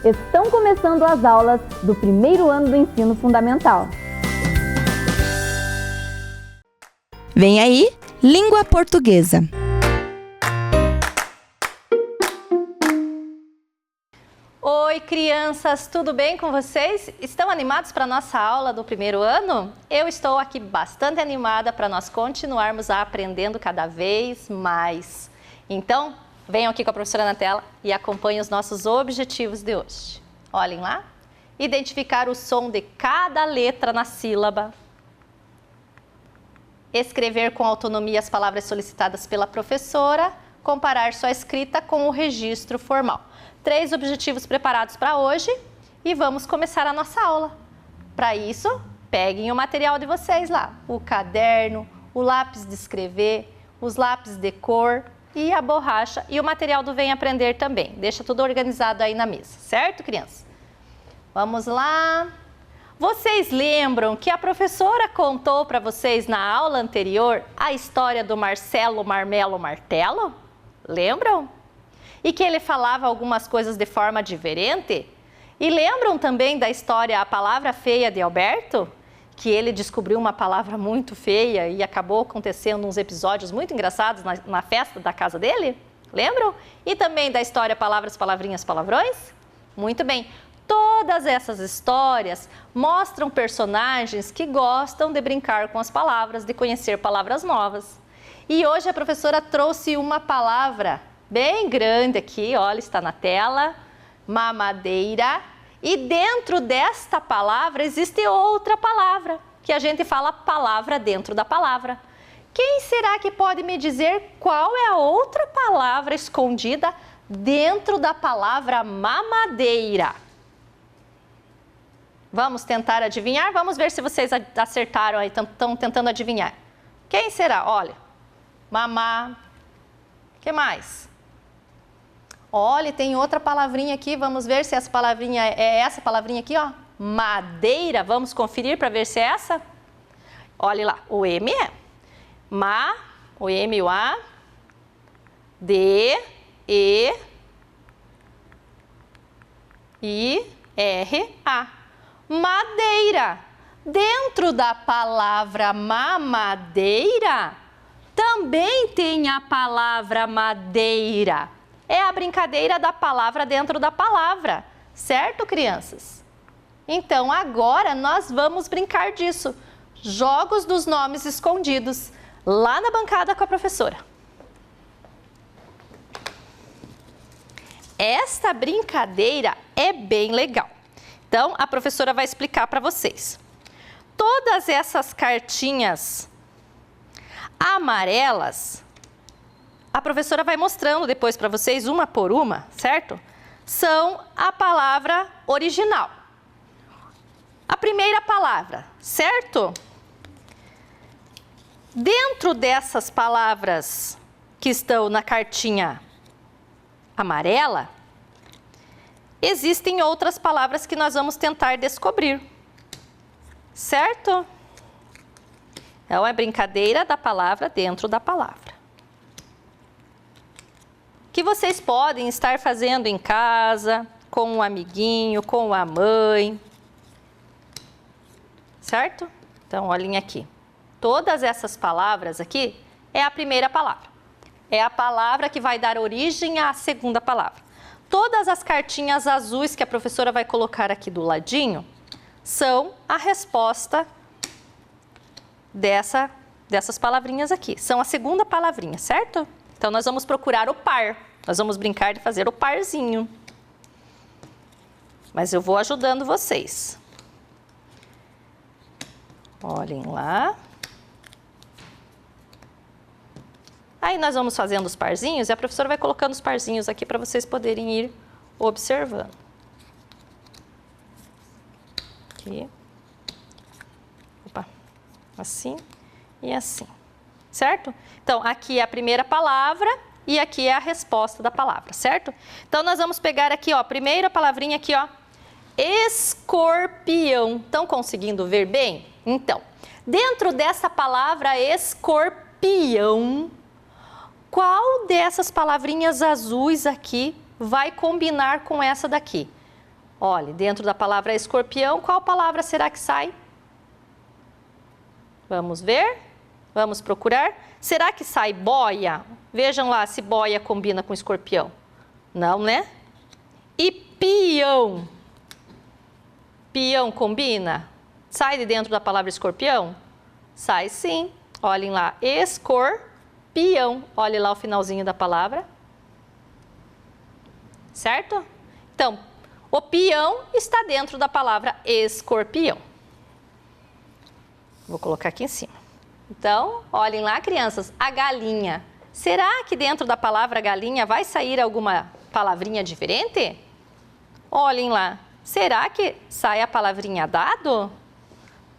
Estão começando as aulas do primeiro ano do ensino fundamental. Vem aí, língua portuguesa. Oi, crianças, tudo bem com vocês? Estão animados para a nossa aula do primeiro ano? Eu estou aqui bastante animada para nós continuarmos aprendendo cada vez mais. Então, venham aqui com a professora na tela e acompanhem os nossos objetivos de hoje. Olhem lá. Identificar o som de cada letra na sílaba. Escrever com autonomia as palavras solicitadas pela professora. Comparar sua escrita com o registro formal. 3 objetivos preparados para hoje e vamos começar a nossa aula. Para isso, peguem o material de vocês lá. O caderno, o lápis de escrever, os lápis de cor e a borracha e o material do Vem Aprender também. Deixa tudo organizado aí na mesa, certo, crianças? Vamos lá. Vocês lembram que a professora contou para vocês na aula anterior a história do Marcelo, Marmelo, Martelo? Lembram? E que ele falava algumas coisas de forma diferente? E lembram também da história A Palavra Feia de Alberto? Que ele descobriu uma palavra muito feia e acabou acontecendo uns episódios muito engraçados na festa da casa dele? Lembram? E também da história Palavras, Palavrinhas, Palavrões? Muito bem. Todas essas histórias mostram personagens que gostam de brincar com as palavras, de conhecer palavras novas. E hoje a professora trouxe uma palavra bem grande aqui, olha, está na tela, mamadeira. E dentro desta palavra existe outra palavra, que a gente fala palavra dentro da palavra. Quem será que pode me dizer qual é a outra palavra escondida dentro da palavra mamadeira? Vamos tentar adivinhar? Vamos ver se vocês acertaram aí, estão tentando adivinhar. Quem será? Olha, mamar. O que mais? Olha, tem outra palavrinha aqui, vamos ver se essa palavrinha é essa palavrinha aqui, ó. Madeira, vamos conferir para ver se é essa? Olha lá, o M é ma, o M e o A, D, E, I, R, A. Madeira. Dentro da palavra mamadeira, também tem a palavra madeira. É a brincadeira da palavra dentro da palavra, certo, crianças? Então, agora nós vamos brincar disso. Jogos dos nomes escondidos, lá na bancada com a professora. Esta brincadeira é bem legal. Então, a professora vai explicar para vocês. Todas essas cartinhas amarelas, a professora vai mostrando depois para vocês, uma por uma, certo? São a palavra original. A primeira palavra, certo? Dentro dessas palavras que estão na cartinha amarela, existem outras palavras que nós vamos tentar descobrir, certo? Então, é brincadeira da palavra dentro da palavra. Que vocês podem estar fazendo em casa, com um amiguinho, com a mãe, certo? Então, olhem aqui. Todas essas palavras aqui é a primeira palavra. É a palavra que vai dar origem à segunda palavra. Todas as cartinhas azuis que a professora vai colocar aqui do ladinho são a resposta dessas palavrinhas aqui. São a segunda palavrinha, certo? Então, nós vamos procurar o par. Nós vamos brincar de fazer o parzinho. Mas eu vou ajudando vocês. Olhem lá. Aí, nós vamos fazendo os parzinhos e a professora vai colocando os parzinhos aqui para vocês poderem ir observando. Aqui. Opa. Assim e assim. Certo? Então, aqui é a primeira palavra e aqui é a resposta da palavra, certo? Então, nós vamos pegar aqui, ó, a primeira palavrinha aqui, ó, escorpião. Estão conseguindo ver bem? Então, dentro dessa palavra escorpião, qual dessas palavrinhas azuis aqui vai combinar com essa daqui? Olha, dentro da palavra escorpião, qual palavra será que sai? Vamos ver? Vamos procurar? Será que sai boia? Vejam lá se boia combina com escorpião. Não, né? E peão? Peão combina? Sai de dentro da palavra escorpião? Sai sim. Olhem lá, escorpião. Olhem lá o finalzinho da palavra. Certo? Então, o peão está dentro da palavra escorpião. Vou colocar aqui em cima. Então, olhem lá, crianças, a galinha. Será que dentro da palavra galinha vai sair alguma palavrinha diferente? Olhem lá. Será que sai a palavrinha dado?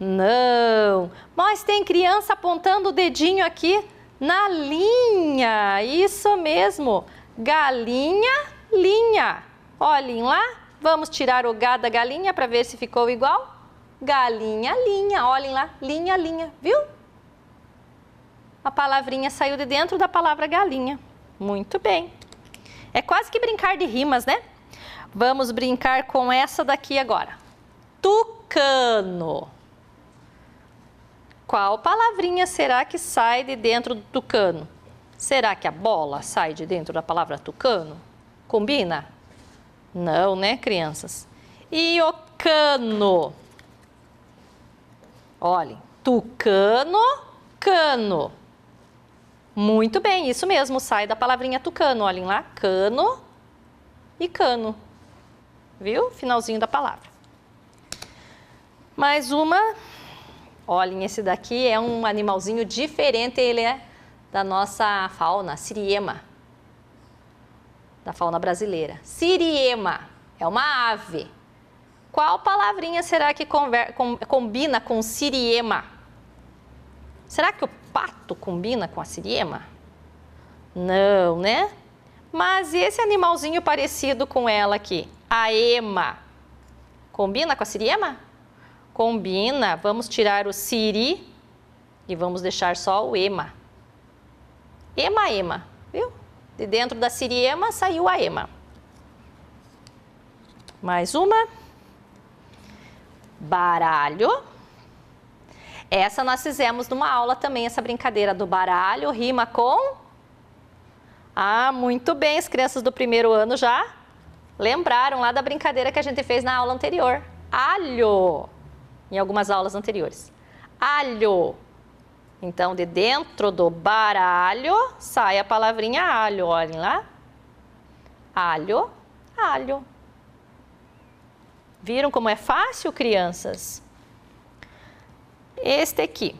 Não. Mas tem criança apontando o dedinho aqui na linha. Isso mesmo. Galinha, linha. Olhem lá. Vamos tirar o G da galinha para ver se ficou igual. Galinha, linha. Olhem lá. Linha, linha. Viu? A palavrinha saiu de dentro da palavra galinha. Muito bem. É quase que brincar de rimas, né? Vamos brincar com essa daqui agora. Tucano. Qual palavrinha será que sai de dentro do tucano? Será que a bola sai de dentro da palavra tucano? Combina? Não, né, crianças? E o cano? Olhem, tucano, cano. Muito bem, isso mesmo, sai da palavrinha tucano. Olhem lá, cano e cano. Viu? Finalzinho da palavra. Mais uma. Olhem, esse daqui é um animalzinho diferente, ele é da nossa fauna, siriema. Da fauna brasileira. Siriema é uma ave. Qual palavrinha será que combina com siriema? Será que o pato combina com a siriema? Não, né? Mas esse animalzinho parecido com ela aqui, a ema, combina com a siriema? Combina. Vamos tirar o siri e vamos deixar só o ema. Ema, ema, viu? De dentro da siriema saiu a ema. Mais uma. Baralho. Essa nós fizemos numa aula também, essa brincadeira do baralho, rima com... Ah, muito bem, as crianças do primeiro ano já lembraram lá da brincadeira que a gente fez na aula anterior. Alho, em algumas aulas anteriores. Alho. Então, de dentro do baralho, sai a palavrinha alho, olhem lá. Alho, alho. Viram como é fácil, crianças? Este aqui,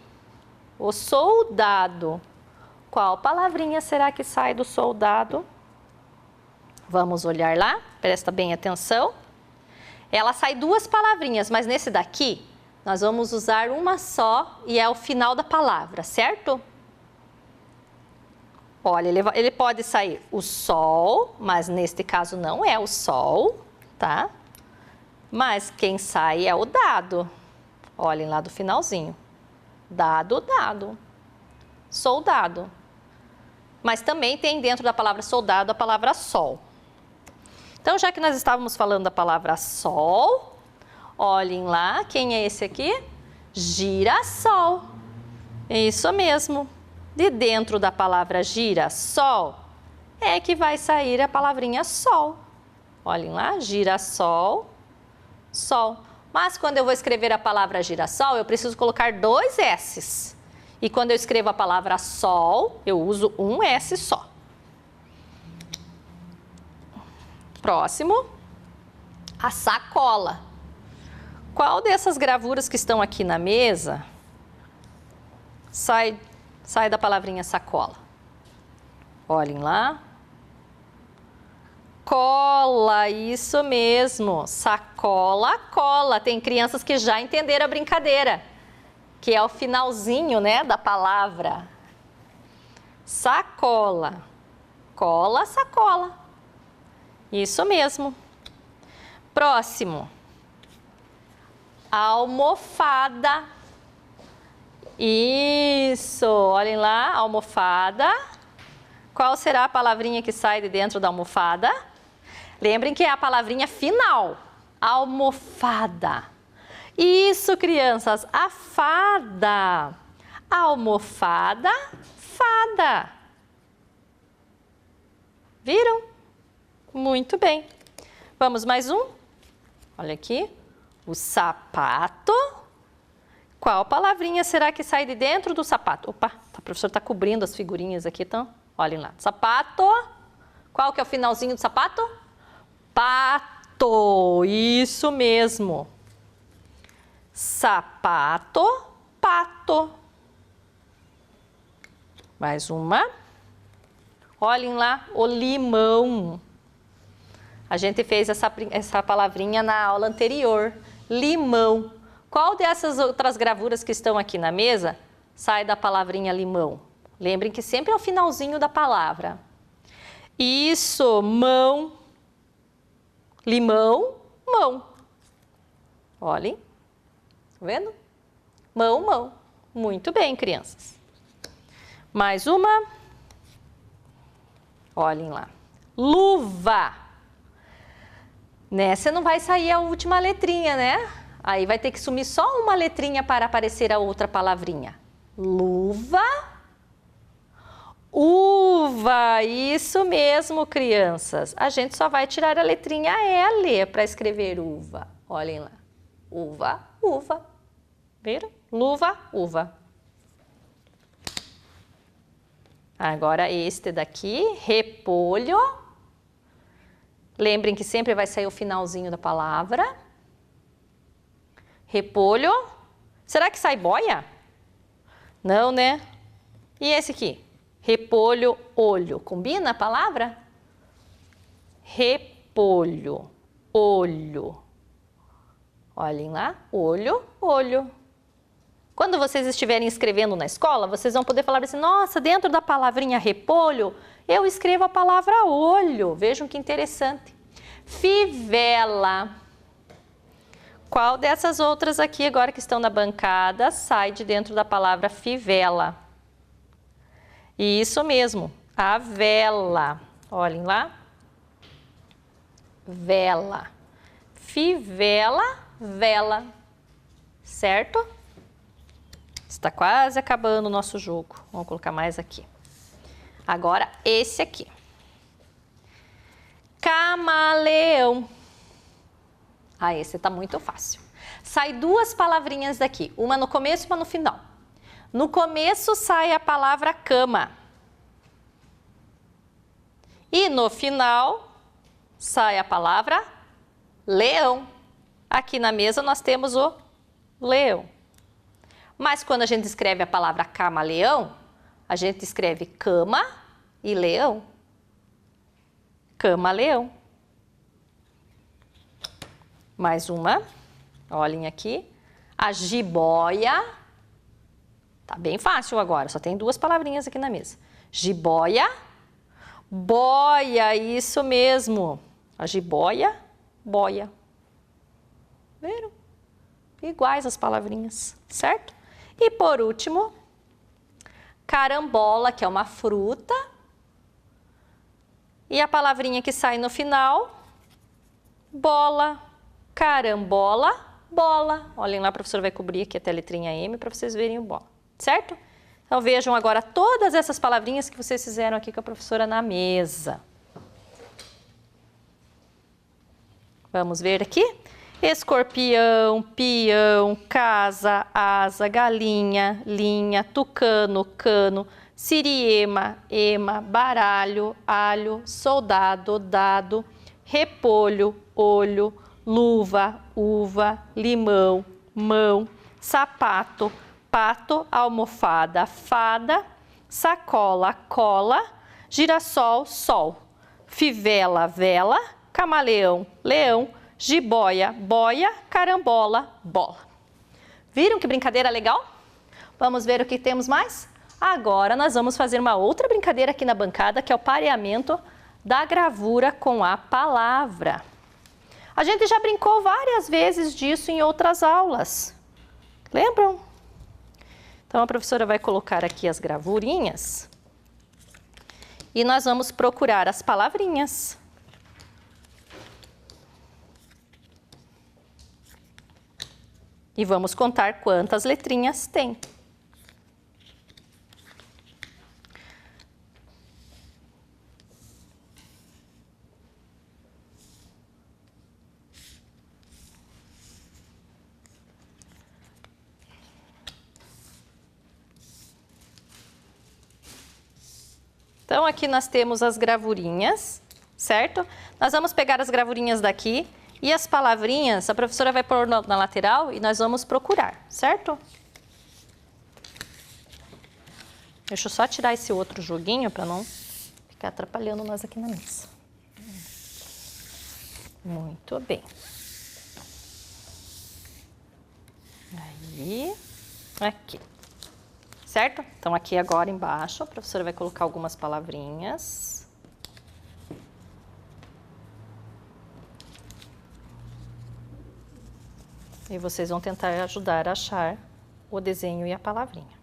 o soldado. Qual palavrinha será que sai do soldado? Vamos olhar lá, presta bem atenção. Ela sai duas palavrinhas, mas nesse daqui, nós vamos usar uma só e é o final da palavra, certo? Olha, ele pode sair o sol, mas neste caso não é o sol, tá? Mas quem sai é o dado. Olhem lá do finalzinho. Dado, dado. Soldado. Mas também tem dentro da palavra soldado a palavra sol. Então, já que nós estávamos falando da palavra sol, olhem lá, quem é esse aqui? Girassol. Isso mesmo. De dentro da palavra girassol é que vai sair a palavrinha sol. Olhem lá, girassol, sol. Mas quando eu vou escrever a palavra girassol, eu preciso colocar dois S's. E quando eu escrevo a palavra sol, eu uso um S só. Próximo, a sacola. Qual dessas gravuras que estão aqui na mesa sai da palavrinha sacola? Olhem lá. Cola, isso mesmo. Sacola, cola. Tem crianças que já entenderam a brincadeira, que é o finalzinho, né, da palavra. Sacola. Cola, sacola. Isso mesmo. Próximo. Almofada. Isso. Olhem lá, almofada. Qual será a palavrinha que sai de dentro da almofada? Lembrem que é a palavrinha final. Almofada. Isso, crianças, a fada. Almofada, fada. Viram? Muito bem. Vamos mais um? Olha aqui. O sapato. Qual palavrinha será que sai de dentro do sapato? Opa, a professora está cobrindo as figurinhas aqui, então. Olhem lá. Sapato. Qual que é o finalzinho do sapato? Pato. Isso mesmo. Sapato, pato. Mais uma. Olhem lá, o limão. A gente fez essa palavrinha na aula anterior. Limão. Qual dessas outras gravuras que estão aqui na mesa sai da palavrinha limão? Lembrem que sempre é o finalzinho da palavra. Isso, mão. Limão, mão. Olhem. Tá vendo? Mão, mão. Muito bem, crianças. Mais uma. Olhem lá. Luva. Nessa não vai sair a última letrinha, né? Aí vai ter que sumir só uma letrinha para aparecer a outra palavrinha. Luva. Uva. Isso mesmo, crianças. A gente só vai tirar a letrinha L para escrever uva. Olhem lá. Uva, uva. Viram? Luva, uva. Agora este daqui, repolho. Lembrem que sempre vai sair o finalzinho da palavra. Repolho. Será que sai boia? Não, né? E esse aqui? Repolho, olho. Combina a palavra? Repolho, olho. Olhem lá. Olho, olho. Quando vocês estiverem escrevendo na escola, vocês vão poder falar assim, nossa, dentro da palavrinha repolho, eu escrevo a palavra olho. Vejam que interessante. Fivela. Qual dessas outras aqui agora que estão na bancada sai de dentro da palavra fivela? Isso mesmo, a vela. Olhem lá. Vela. Fivela, vela. Certo? Está quase acabando o nosso jogo. Vamos colocar mais aqui. Agora, esse aqui. Camaleão. Ah, esse está muito fácil. Sai duas palavrinhas daqui, uma no começo e uma no final. No começo sai a palavra cama. E no final sai a palavra leão. Aqui na mesa nós temos o leão. Mas quando a gente escreve a palavra camaleão, a gente escreve cama e leão. Camaleão. Mais uma. Olhem aqui. A jiboia. Tá bem fácil agora, só tem duas palavrinhas aqui na mesa. Jiboia. Boia, isso mesmo. A jiboia, boia. Viram? Iguais as palavrinhas, certo? E por último, carambola, que é uma fruta. E a palavrinha que sai no final, bola. Carambola, bola. Olhem lá, a professora vai cobrir aqui até a letrinha M para vocês verem o bola, certo? Então vejam agora todas essas palavrinhas que vocês fizeram aqui com a professora na mesa. Vamos ver aqui? Escorpião, peão, casa, asa, galinha, linha, tucano, cano, siriema, ema, baralho, alho, soldado, dado, repolho, olho, luva, uva, limão, mão, sapato, pato, almofada, fada, sacola, cola, girassol, sol, fivela, vela, camaleão, leão, jiboia, boia, carambola, bola. Viram que brincadeira legal? Vamos ver o que temos mais? Agora nós vamos fazer uma outra brincadeira aqui na bancada, que é o pareamento da gravura com a palavra. A gente já brincou várias vezes disso em outras aulas. Lembram? Então a professora vai colocar aqui as gravurinhas e nós vamos procurar as palavrinhas. E vamos contar quantas letrinhas tem. Então, aqui nós temos as gravurinhas, certo? Nós vamos pegar as gravurinhas daqui e as palavrinhas, a professora vai pôr na lateral e nós vamos procurar, certo? Deixa eu só tirar esse outro joguinho para não ficar atrapalhando nós aqui na mesa. Muito bem. Aí, aqui. Certo? Então, aqui agora embaixo, a professora vai colocar algumas palavrinhas. E vocês vão tentar ajudar a achar o desenho e a palavrinha.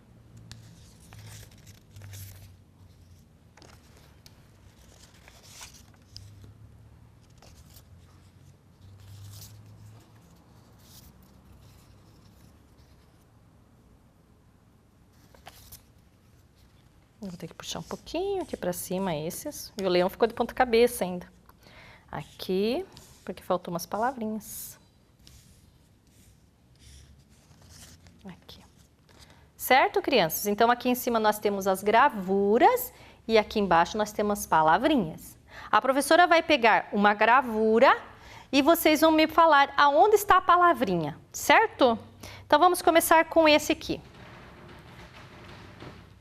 Vou ter que puxar um pouquinho aqui para cima esses. E o leão ficou de ponta cabeça ainda. Aqui, porque faltou umas palavrinhas. Aqui. Certo, crianças? Então, aqui em cima nós temos as gravuras e aqui embaixo nós temos palavrinhas. A professora vai pegar uma gravura e vocês vão me falar aonde está a palavrinha, certo? Então, vamos começar com esse aqui.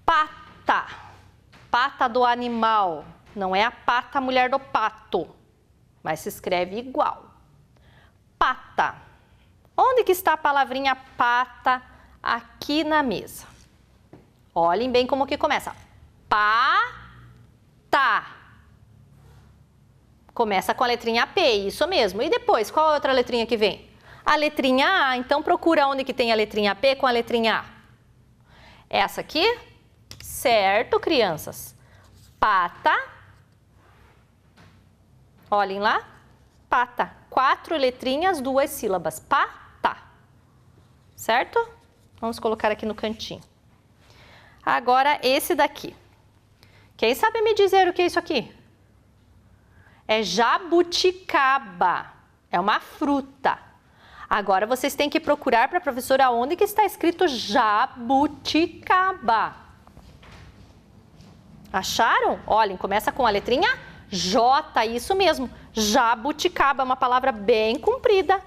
Pata. Pata do animal. Não é a pata mulher do pato, mas se escreve igual. Pata. Onde que está a palavrinha pata aqui na mesa? Olhem bem como que começa. Pata. Começa com a letrinha P, isso mesmo. E depois, qual a outra letrinha que vem? A letrinha A. Então, procura onde que tem a letrinha P com a letrinha A. Essa aqui? Certo, crianças. Pata. Olhem lá. Pata. 4 letrinhas, 2 sílabas. Pata. Certo? Vamos colocar aqui no cantinho. Agora, esse daqui. Quem sabe me dizer o que é isso aqui? É jabuticaba. É uma fruta. Agora, vocês têm que procurar para a professora onde que está escrito jabuticaba. Acharam? Olhem, começa com a letrinha J, isso mesmo. Jabuticaba, uma palavra bem comprida.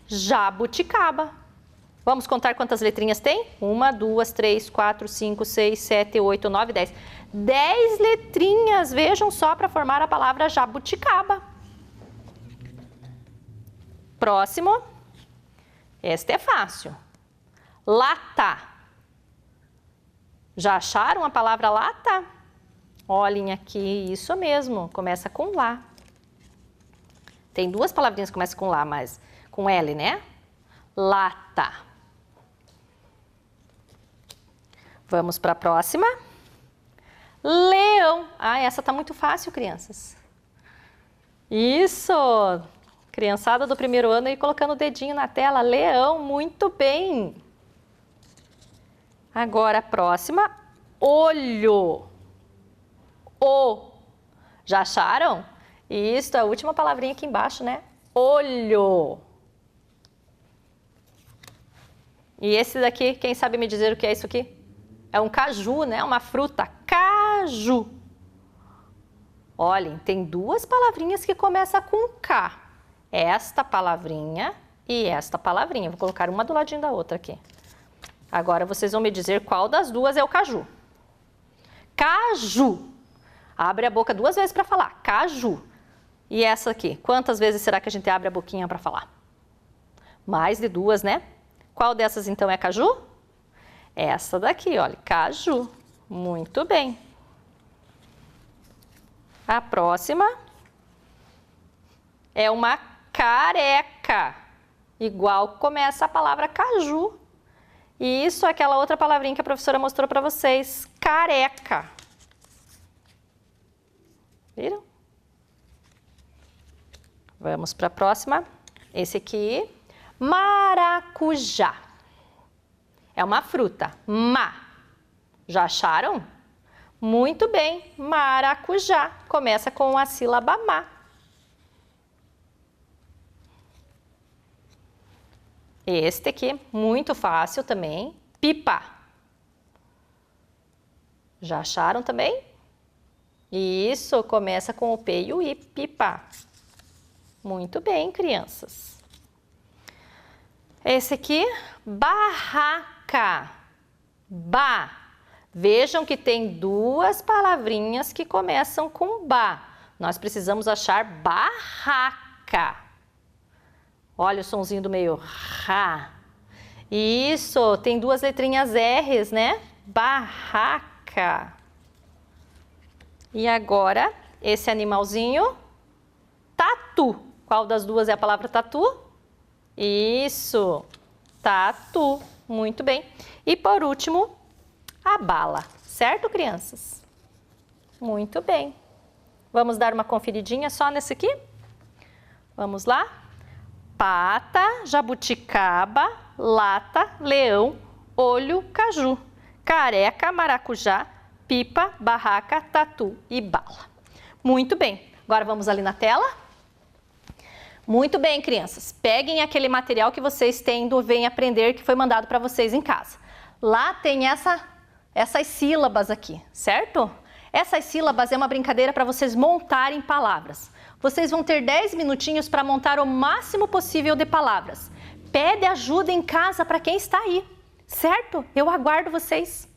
Jabuticaba. Vamos contar quantas letrinhas tem? 1, 2, 3, 4, 5, 6, 7, 8, 9, 10. 10 letrinhas, vejam só, para formar a palavra jabuticaba. Próximo. Esta é fácil. Lata. Já acharam a palavra lata? Olhem aqui, isso mesmo, começa com lá. Tem 2 palavrinhas que começam com lá, mas com L, né? Lata. Vamos para a próxima. Leão. Ah, essa tá muito fácil, crianças. Isso! Criançada do primeiro ano aí colocando o dedinho na tela. Leão, muito bem. Agora a próxima. Olho. O. Já acharam? Isso, a última palavrinha aqui embaixo, né? Olho. E esse daqui, quem sabe me dizer o que é isso aqui? É um caju, né? Uma fruta. Caju. Olhem, tem 2 palavrinhas que começam com K. Esta palavrinha e esta palavrinha. Vou colocar uma do ladinho da outra aqui. Agora vocês vão me dizer qual das 2 é o caju. Caju. Abre a boca 2 vezes para falar. Caju. E essa aqui? Quantas vezes será que a gente abre a boquinha para falar? Mais de 2, né? Qual dessas então é caju? Essa daqui, olha. Caju. Muito bem. A próxima é uma careca. Igual começa a palavra caju. E isso é aquela outra palavrinha que a professora mostrou para vocês. Careca. Viram? Vamos para a próxima. Esse aqui, maracujá. É uma fruta. Ma. Já acharam? Muito bem. Maracujá. Começa com a sílaba ma. Este aqui, muito fácil também. Pipa. Já acharam também? Isso, começa com o P e o I. Pipa. Muito bem, crianças. Esse aqui, barraca. Ba. Vejam que tem duas palavrinhas que começam com ba. Nós precisamos achar barraca. Olha o sonzinho do meio. Ra. Isso, tem duas letrinhas R's, né? Barraca. E agora, esse animalzinho, tatu. Qual das duas é a palavra tatu? Isso, tatu. Muito bem. E por último, a bala. Certo, crianças? Muito bem. Vamos dar uma conferidinha só nesse aqui? Vamos lá? Pata, jabuticaba, lata, leão, olho, caju, careca, maracujá, pipa, barraca, tatu e bala. Muito bem. Agora vamos ali na tela? Muito bem, crianças. Peguem aquele material que vocês têm do Vem Aprender que foi mandado para vocês em casa. Lá tem essas sílabas aqui, certo? Essas sílabas é uma brincadeira para vocês montarem palavras. Vocês vão ter 10 minutinhos para montar o máximo possível de palavras. Pede ajuda em casa para quem está aí, certo? Eu aguardo vocês.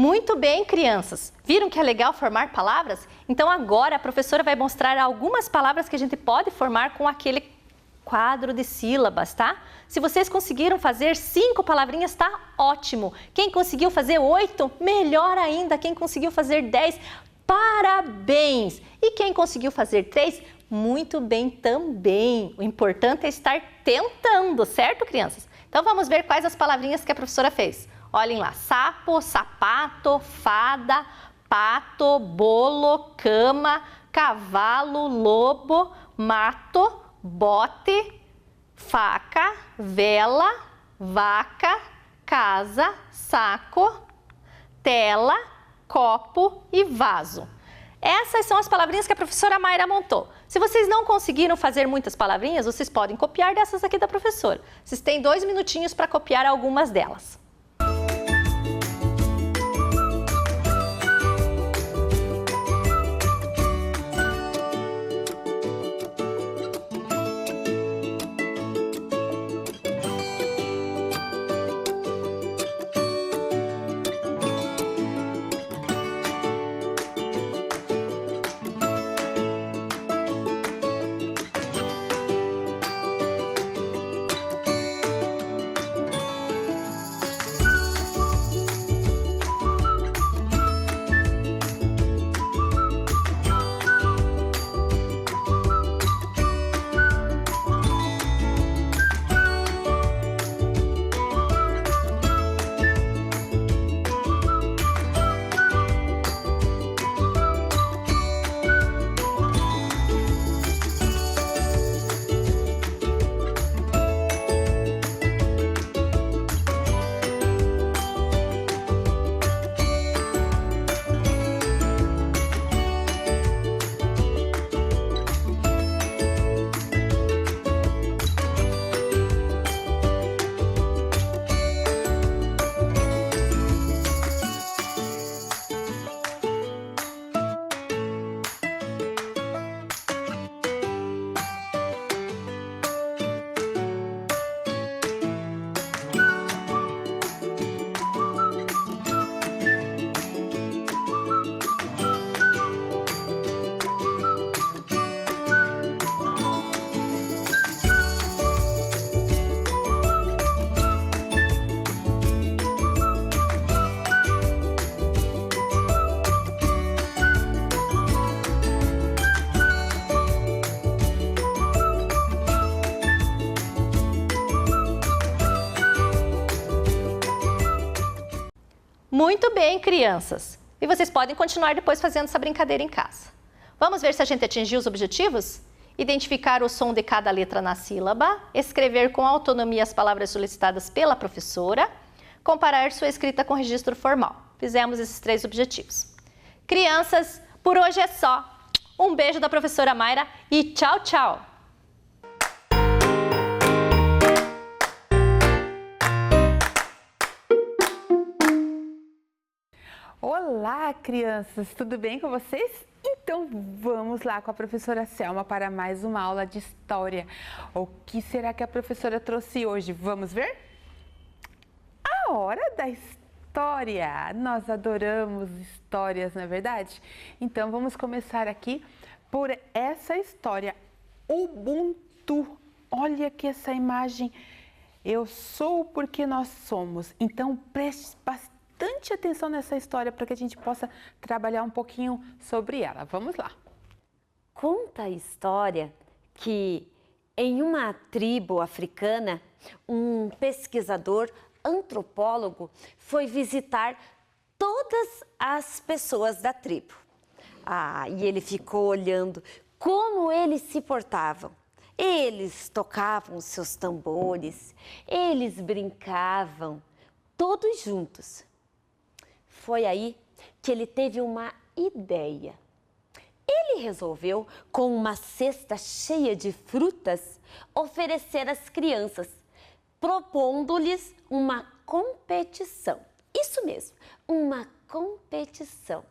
Muito bem, crianças. Viram que é legal formar palavras? Então agora a professora vai mostrar algumas palavras que a gente pode formar com aquele quadro de sílabas, tá? Se vocês conseguiram fazer 5 palavrinhas, tá ótimo. Quem conseguiu fazer 8, melhor ainda. Quem conseguiu fazer 10, parabéns. E quem conseguiu fazer 3, muito bem também. O importante é estar tentando, certo, crianças? Então vamos ver quais as palavrinhas que a professora fez. Olhem lá, sapo, sapato, fada, pato, bolo, cama, cavalo, lobo, mato, bote, faca, vela, vaca, casa, saco, tela, copo e vaso. Essas são as palavrinhas que a professora Mayra montou. Se vocês não conseguiram fazer muitas palavrinhas, vocês podem copiar dessas aqui da professora. Vocês têm 2 minutinhos para copiar algumas delas. Muito bem, crianças! E vocês podem continuar depois fazendo essa brincadeira em casa. Vamos ver se a gente atingiu os objetivos? Identificar o som de cada letra na sílaba, escrever com autonomia as palavras solicitadas pela professora, comparar sua escrita com registro formal. Fizemos esses 3 objetivos. Crianças, por hoje é só. Um beijo da professora Mayra e tchau, tchau! Olá, crianças! Tudo bem com vocês? Então vamos lá com a professora Selma para mais uma aula de história. O que será que a professora trouxe hoje? Vamos ver? A hora da história! Nós adoramos histórias, não é verdade? Então vamos começar aqui por essa história, Ubuntu. Olha que essa imagem, eu sou porque nós somos. Então preste bastante atenção nessa história para que a gente possa trabalhar um pouquinho sobre ela. Vamos lá. Conta a história que em uma tribo africana, um pesquisador antropólogo foi visitar todas as pessoas da tribo. E ele ficou olhando como eles se portavam. Eles tocavam os seus tambores, eles brincavam, todos juntos. Foi aí que ele teve uma ideia. Ele resolveu, com uma cesta cheia de frutas, oferecer às crianças, propondo-lhes uma competição. Isso mesmo, uma competição.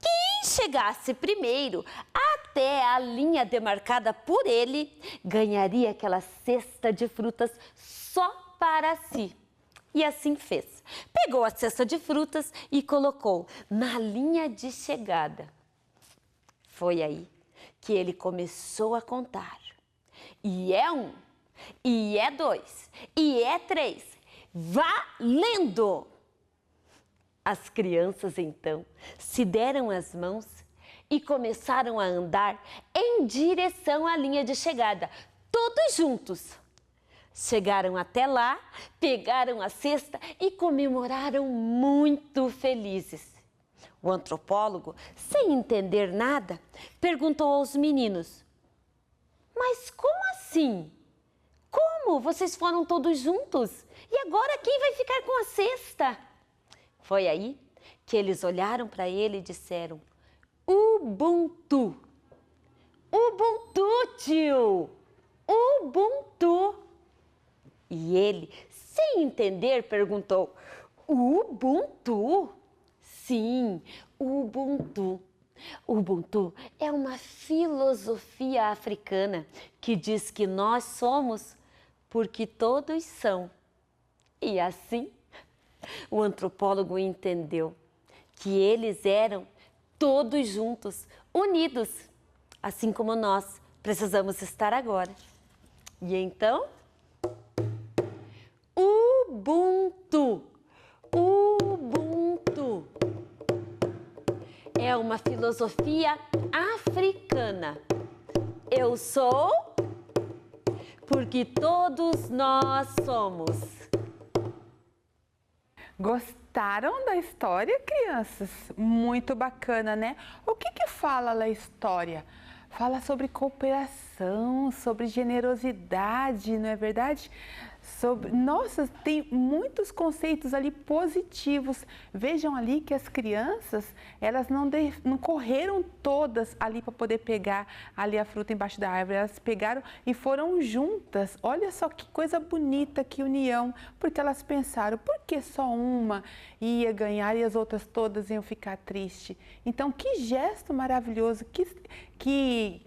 Quem chegasse primeiro até a linha demarcada por ele, ganharia aquela cesta de frutas só para si. E assim fez. Pegou a cesta de frutas e colocou na linha de chegada. Foi aí que ele começou a contar. E é 1, e é 2, e é 3. Valendo! As crianças, então, se deram as mãos e começaram a andar em direção à linha de chegada, todos juntos. Chegaram até lá, pegaram a cesta e comemoraram muito felizes. O antropólogo, sem entender nada, perguntou aos meninos: mas como assim? Como? Vocês foram todos juntos? E agora quem vai ficar com a cesta? Foi aí que eles olharam para ele e disseram: Ubuntu! Ubuntu, tio! Ubuntu! E ele, sem entender, perguntou: Ubuntu? Sim, Ubuntu. Ubuntu é uma filosofia africana que diz que nós somos porque todos são. E assim, o antropólogo entendeu que eles eram todos juntos, unidos, assim como nós precisamos estar agora. E então, Ubuntu, Ubuntu é uma filosofia africana. Eu sou porque todos nós somos. Gostaram da história, crianças? Muito bacana, né? O que fala a história? Fala sobre cooperação, sobre generosidade, não é verdade? Nossa, tem muitos conceitos ali positivos. Vejam ali que as crianças, elas não correram todas ali para poder pegar ali a fruta embaixo da árvore. Elas pegaram e foram juntas. Olha só que coisa bonita, que união. Porque elas pensaram, por que só uma ia ganhar e as outras todas iam ficar tristes? Então, que gesto maravilhoso, que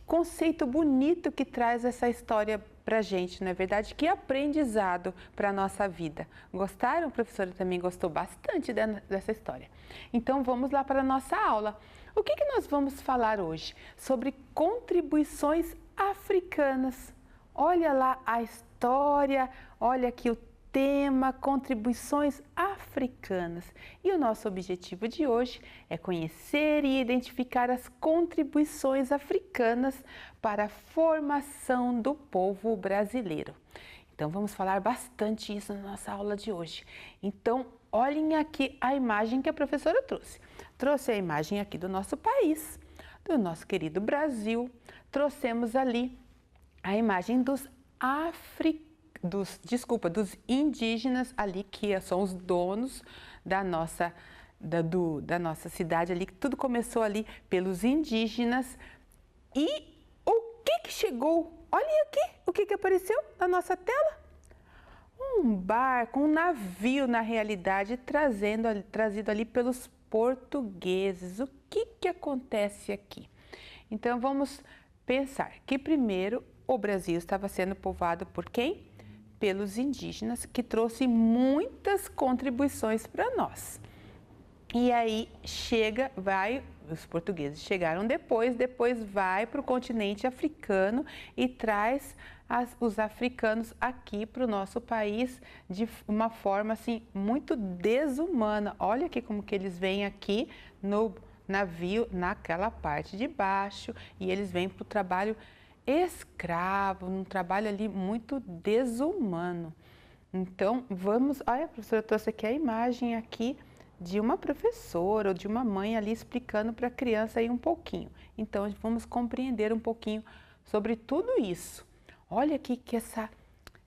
conceito bonito que traz essa história para a gente, não é verdade? Que aprendizado para a nossa vida. Gostaram? A professora também gostou bastante dessa história. Então, vamos lá para a nossa aula. O que nós vamos falar hoje? Sobre contribuições africanas. Olha lá a história, olha aqui o tema, contribuições africanas. E o nosso objetivo de hoje é conhecer e identificar as contribuições africanas para a formação do povo brasileiro. Então, vamos falar bastante isso na nossa aula de hoje. Então, olhem aqui a imagem que a professora trouxe. Trouxe a imagem aqui do nosso país, do nosso querido Brasil. Trouxemos ali a imagem dos indígenas ali, que são os donos da nossa cidade ali, que tudo começou ali pelos indígenas. E o que chegou? Olhem aqui, o que apareceu na nossa tela? Um barco, um navio, na realidade, trazido ali pelos portugueses. O que acontece aqui? Então, vamos pensar que primeiro o Brasil estava sendo povoado por quem? Pelos indígenas, que trouxe muitas contribuições para nós. E aí os portugueses chegaram depois vai para o continente africano e traz os africanos aqui para o nosso país de uma forma assim muito desumana. Olha aqui como que eles vêm aqui no navio, naquela parte de baixo, e eles vêm para o trabalho escravo, um trabalho ali muito desumano. Então, olha, a professora trouxe aqui a imagem aqui de uma professora ou de uma mãe ali explicando para a criança aí um pouquinho. Então, vamos compreender um pouquinho sobre tudo isso. Olha aqui que essa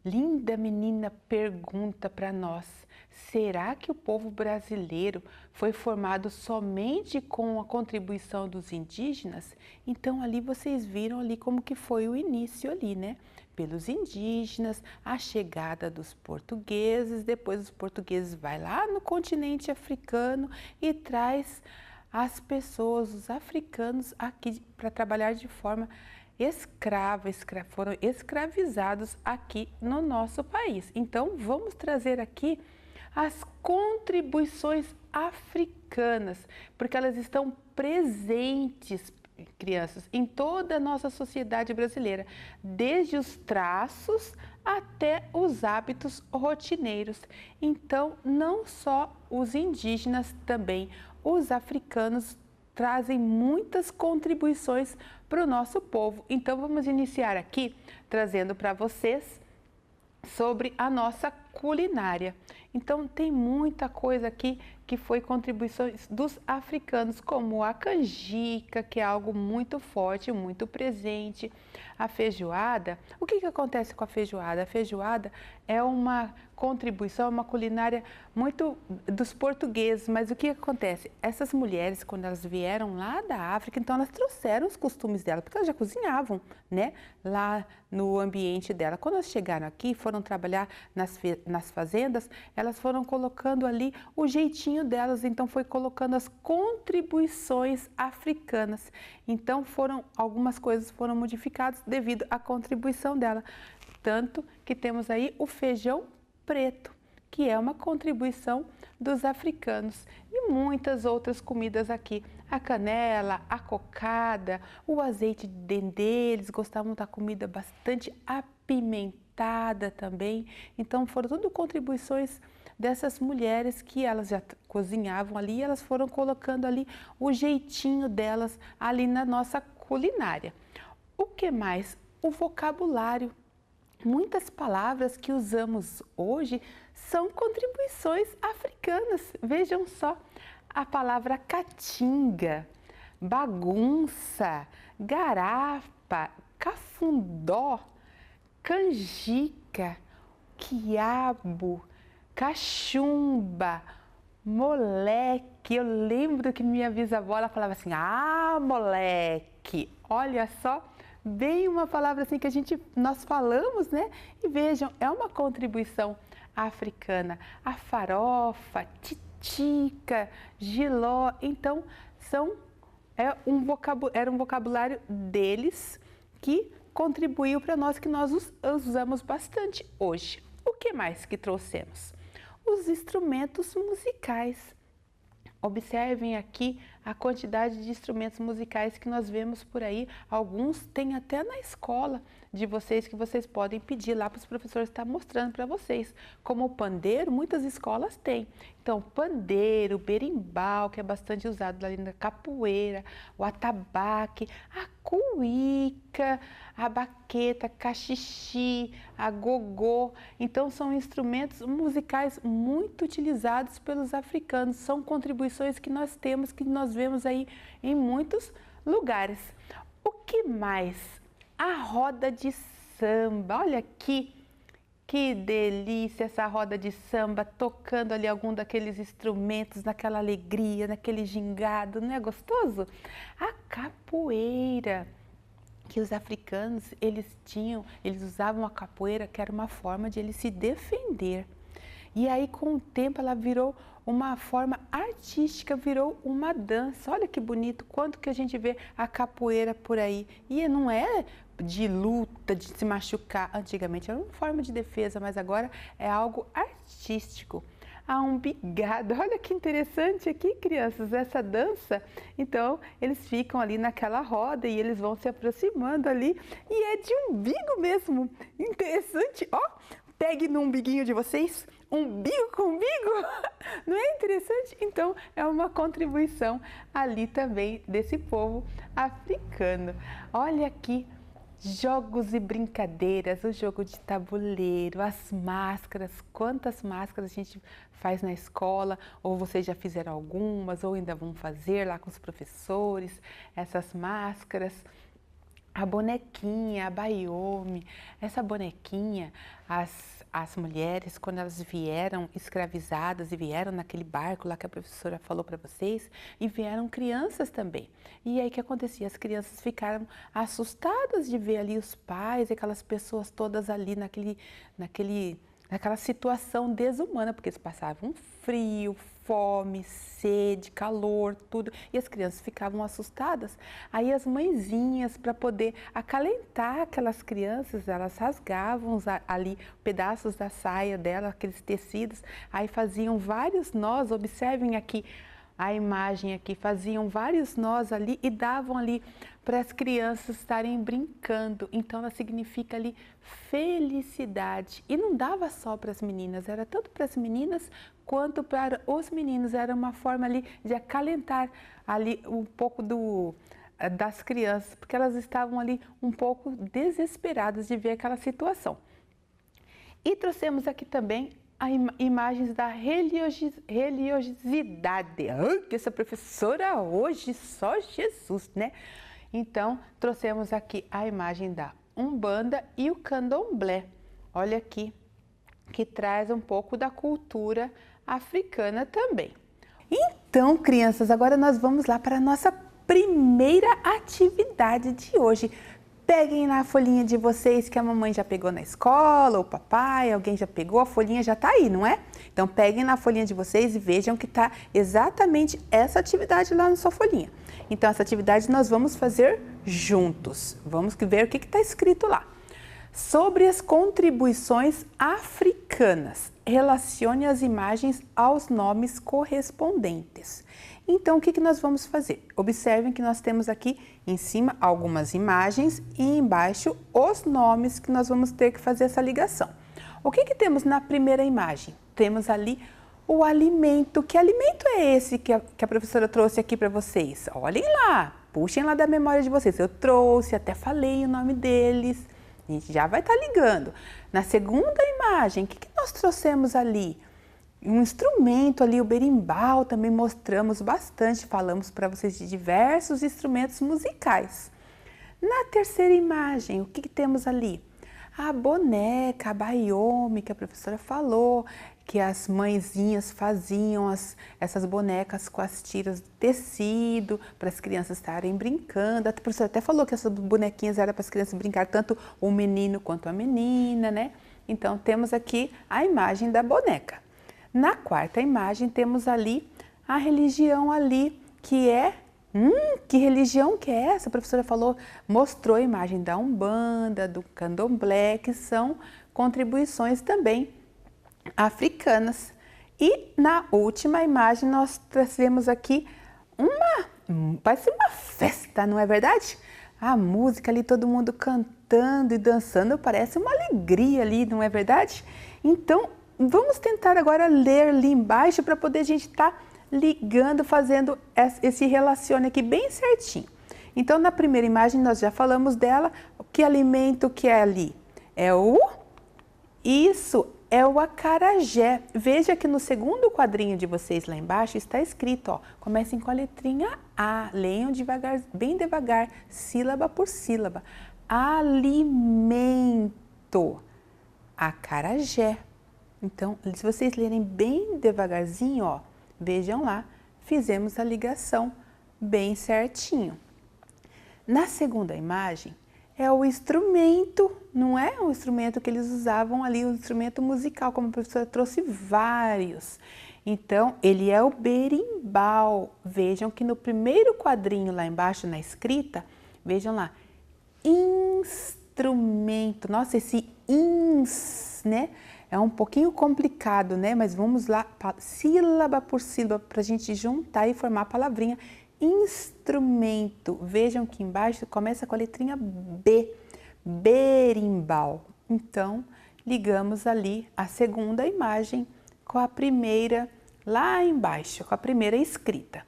linda menina pergunta para nós: será que o povo brasileiro foi formado somente com a contribuição dos indígenas? Então ali vocês viram ali como que foi o início ali, né? Pelos indígenas, a chegada dos portugueses, depois os portugueses vai lá no continente africano e traz as pessoas, os africanos aqui para trabalhar de forma foram escravizados aqui no nosso país. Então, vamos trazer aqui as contribuições africanas, porque elas estão presentes, crianças, em toda a nossa sociedade brasileira, desde os traços até os hábitos rotineiros. Então, não só os indígenas, também os africanos trazem muitas contribuições para o nosso povo. Então, vamos iniciar aqui trazendo para vocês sobre a nossa culinária. Então, tem muita coisa aqui que foi contribuições dos africanos, como a canjica, que é algo muito forte, muito presente. A feijoada, o que acontece com a feijoada? A feijoada é uma contribuição, uma culinária muito dos portugueses, mas o que acontece? Essas mulheres, quando elas vieram lá da África, então elas trouxeram os costumes dela, porque elas já cozinhavam, né, lá no ambiente dela. Quando elas chegaram aqui, foram trabalhar nas fazendas, elas foram colocando ali o jeitinho delas, então foi colocando as contribuições africanas. Então algumas coisas foram modificadas devido à contribuição dela. Tanto que temos aí o feijão preto, que é uma contribuição dos africanos, e muitas outras comidas aqui. A canela, a cocada, o azeite de dendê, eles gostavam da comida bastante apimentada também. Então foram tudo contribuições dessas mulheres que elas já cozinhavam ali, e elas foram colocando ali o jeitinho delas ali na nossa culinária. O que mais? O vocabulário. Muitas palavras que usamos hoje são contribuições africanas. Vejam só, a palavra caatinga, bagunça, garapa, cafundó, canjica, quiabo, cachumba, moleque. Eu lembro que minha bisavó ela falava assim: ah, moleque, olha só. Bem uma palavra assim que nós falamos, né? E vejam, é uma contribuição africana. A farofa, titica, jiló, então era um vocabulário deles que contribuiu para nós, que nós usamos bastante hoje. O que mais que trouxemos? Os instrumentos musicais. Observem aqui a quantidade de instrumentos musicais que nós vemos por aí. Alguns tem até na escola de vocês, que vocês podem pedir lá para os professores estar mostrando para vocês. Como o pandeiro, muitas escolas têm. Então, pandeiro, berimbau, que é bastante usado ali na capoeira, o atabaque, a cuíca, a baqueta, cachixi, a gogô. Então, são instrumentos musicais muito utilizados pelos africanos. São contribuições que nós temos, que nós vemos aí em muitos lugares. O que mais? A roda de samba. Olha aqui, que delícia essa roda de samba, tocando ali algum daqueles instrumentos, naquela alegria, naquele gingado, não é gostoso? A capoeira, que os africanos, eles usavam a capoeira, que era uma forma de eles se defender. E aí, com o tempo, ela virou uma forma artística, virou uma dança. Olha que bonito, quanto que a gente vê a capoeira por aí. E não é de luta, de se machucar. Antigamente era uma forma de defesa, mas agora é algo artístico. A umbigada, olha que interessante aqui, crianças, essa dança. Então, eles ficam ali naquela roda e eles vão se aproximando ali. E é de umbigo mesmo. Interessante, ó. Pegue no umbiguinho de vocês, umbigo com umbigo, não é interessante? Então, é uma contribuição ali também desse povo africano. Olha aqui, jogos e brincadeiras, o jogo de tabuleiro, as máscaras, quantas máscaras a gente faz na escola, ou vocês já fizeram algumas, ou ainda vão fazer lá com os professores, essas máscaras. A bonequinha, a Baiome, essa bonequinha, as mulheres, quando elas vieram escravizadas e vieram naquele barco lá que a professora falou para vocês, e vieram crianças também. E aí o que acontecia? As crianças ficaram assustadas de ver ali os pais, aquelas pessoas todas ali naquela situação desumana, porque eles passavam frio, fome, sede, calor, tudo. E as crianças ficavam assustadas. Aí as mãezinhas, para poder acalentar aquelas crianças, elas rasgavam ali pedaços da saia dela, aqueles tecidos, aí faziam vários nós, observem aqui a imagem aqui, faziam vários nós ali e davam ali para as crianças estarem brincando. Então ela significa ali felicidade. E não dava só para as meninas, era tanto para as meninas quanto para os meninos. Era uma forma ali de acalentar ali um pouco das crianças, porque elas estavam ali um pouco desesperadas de ver aquela situação. E trouxemos aqui também imagens da religiosidade. Que essa professora hoje, só Jesus, né? Então, trouxemos aqui a imagem da Umbanda e o Candomblé. Olha aqui, que traz um pouco da cultura africana também. Então, crianças, agora nós vamos lá para a nossa primeira atividade de hoje. Peguem lá a folhinha de vocês que a mamãe já pegou na escola, o papai, alguém já pegou, a folhinha já está aí, não é? Então peguem na folhinha de vocês e vejam que está exatamente essa atividade lá na sua folhinha. Então essa atividade nós vamos fazer juntos. Vamos ver o que está escrito lá. Sobre as contribuições africanas, relacione as imagens aos nomes correspondentes. Então, o que nós vamos fazer? Observem que nós temos aqui em cima algumas imagens e embaixo os nomes que nós vamos ter que fazer essa ligação. O que temos na primeira imagem? Temos ali o alimento. Que alimento é esse que a professora trouxe aqui para vocês? Olhem lá, puxem lá da memória de vocês. Eu trouxe, até falei o nome deles. A gente já vai estar ligando. Na segunda imagem, o que nós trouxemos ali? Um instrumento ali, o berimbau, também mostramos bastante, falamos para vocês de diversos instrumentos musicais. Na terceira imagem, o que temos ali? A boneca, a baiome, que a professora falou, que as mãezinhas faziam essas bonecas com as tiras de tecido, para as crianças estarem brincando. A professora até falou que essas bonequinhas eram para as crianças brincar, tanto o menino quanto a menina, né? Então, temos aqui a imagem da boneca. Na quarta imagem, temos ali a religião ali, que é... que religião que é essa? A professora falou, mostrou a imagem da Umbanda, do Candomblé, que são contribuições também africanas. E na última imagem, nós trazemos aqui parece uma festa, não é verdade? A música ali, todo mundo cantando e dançando, parece uma alegria ali, não é verdade? Então, vamos tentar agora ler ali embaixo para poder a gente estar ligando, fazendo esse relacione aqui bem certinho. Então, na primeira imagem, nós já falamos dela. Que alimento que é ali? Isso, é o acarajé. Veja que no segundo quadrinho de vocês lá embaixo está escrito, ó, comecem com a letrinha A. Leiam devagar, bem devagar, sílaba por sílaba. Alimento, acarajé. Então, se vocês lerem bem devagarzinho, ó, vejam lá, fizemos a ligação bem certinho. Na segunda imagem, é o instrumento, não é o instrumento que eles usavam ali, o instrumento musical, como a professora trouxe vários. Então, ele é o berimbau. Vejam que no primeiro quadrinho lá embaixo, na escrita, vejam lá, instrumento. Nossa, esse né? É um pouquinho complicado, né? Mas vamos lá, sílaba por sílaba, para a gente juntar e formar a palavrinha. Instrumento. Vejam que embaixo começa com a letrinha B. Berimbau. Então, ligamos ali a segunda imagem com a primeira lá embaixo, com a primeira escrita.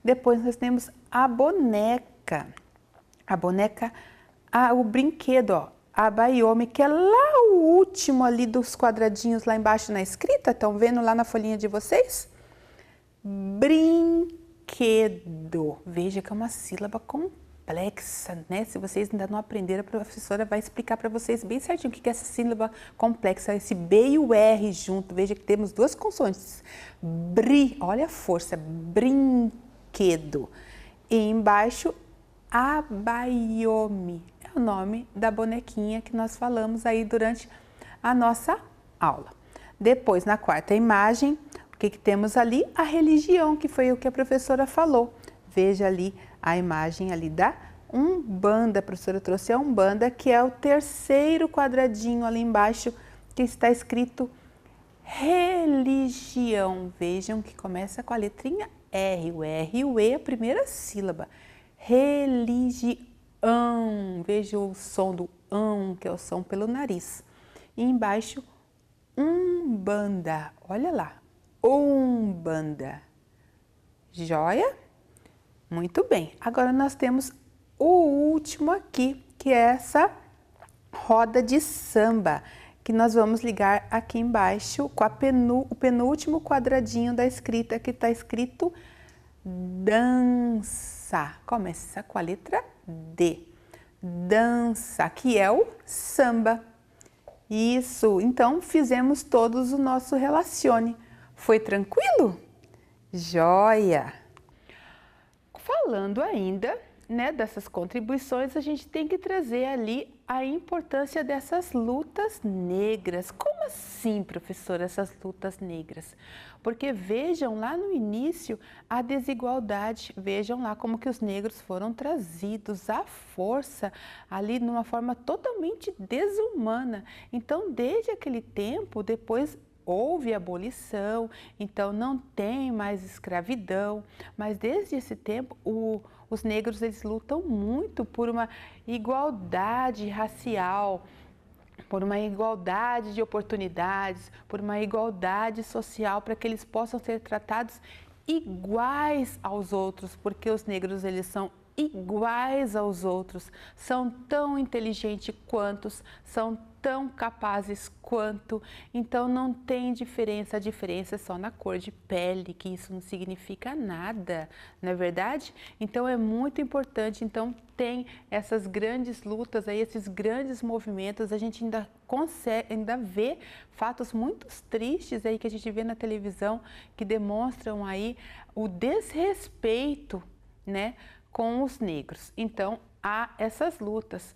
Depois nós temos a boneca. A boneca, o brinquedo, ó. A baiome, que é lá o último ali dos quadradinhos lá embaixo na escrita, estão vendo lá na folhinha de vocês? Brinquedo. Veja que é uma sílaba complexa, né? Se vocês ainda não aprenderam, a professora vai explicar para vocês bem certinho o que é essa sílaba complexa, esse B e o R junto. Veja que temos duas consoantes. Olha a força, brinquedo. E embaixo, a baiome. O nome da bonequinha que nós falamos aí durante a nossa aula. Depois, na quarta imagem, o que temos ali? A religião, que foi o que a professora falou. Veja ali a imagem ali da Umbanda. A professora trouxe a Umbanda, que é o terceiro quadradinho ali embaixo, que está escrito religião. Vejam que começa com a letrinha R. O R e o E, a primeira sílaba. Religião. Veja o som do ão, que é o som pelo nariz. E embaixo, Umbanda. Olha lá. Umbanda. Joia? Muito bem. Agora nós temos o último aqui, que é essa roda de samba, que nós vamos ligar aqui embaixo com o penúltimo quadradinho da escrita, que está escrito dança. Começa com a letra D. Dança, que é o samba. Isso, então fizemos todos o nosso relacione. Foi tranquilo? Joia! Falando ainda, né, dessas contribuições, a gente tem que trazer ali a importância dessas lutas negras. Como assim, professora, essas lutas negras? Porque vejam lá no início a desigualdade, vejam lá como que os negros foram trazidos à força, ali numa forma totalmente desumana. Então, desde aquele tempo, depois houve abolição, então não tem mais escravidão, mas desde esse tempo os negros eles lutam muito por uma igualdade racial, por uma igualdade de oportunidades, por uma igualdade social, para que eles possam ser tratados iguais aos outros, porque os negros eles são iguais aos outros, são tão inteligentes quantos, são tão capazes quanto, então não tem diferença, a diferença é só na cor de pele, que isso não significa nada, não é verdade? Então é muito importante, então tem essas grandes lutas aí, esses grandes movimentos, a gente ainda consegue, ainda vê fatos muito tristes aí que a gente vê na televisão, que demonstram aí o desrespeito, né, com os negros. Então há essas lutas,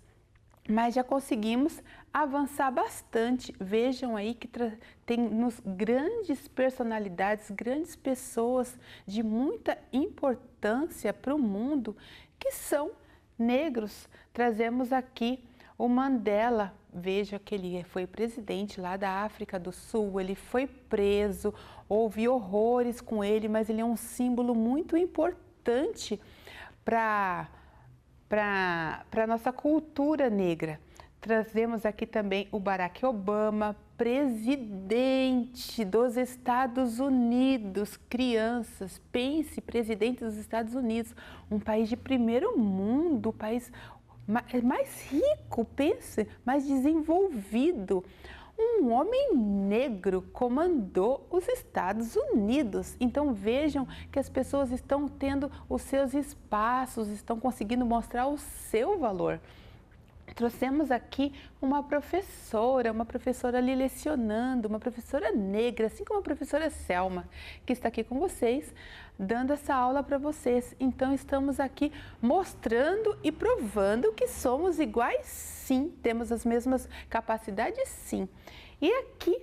mas já conseguimos avançar bastante. Vejam aí que tem nos grandes personalidades, grandes pessoas de muita importância para o mundo, que são negros. Trazemos aqui o Mandela. Veja que ele foi presidente lá da África do Sul, ele foi preso, houve horrores com ele, mas ele é um símbolo muito importante para a nossa cultura negra. Trazemos aqui também o Barack Obama, presidente dos Estados Unidos. Crianças, pense, presidente dos Estados Unidos, um país de primeiro mundo, um país mais rico, pense, mais desenvolvido. Um homem negro comandou os Estados Unidos. Então vejam que as pessoas estão tendo os seus espaços, estão conseguindo mostrar o seu valor. Trouxemos aqui uma professora ali lecionando, uma professora negra, assim como a professora Selma, que está aqui com vocês, dando essa aula para vocês. Então estamos aqui mostrando e provando que somos iguais sim, temos as mesmas capacidades sim. E aqui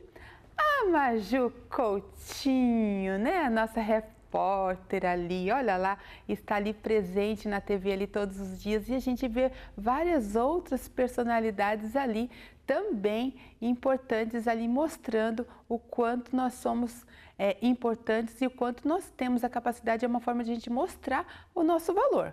a Maju Coutinho, né, a nossa repórter ali, olha lá, está ali presente na TV ali todos os dias, e a gente vê várias outras personalidades ali também importantes ali, mostrando o quanto nós somos importantes e o quanto nós temos a capacidade, é uma forma de a gente mostrar o nosso valor.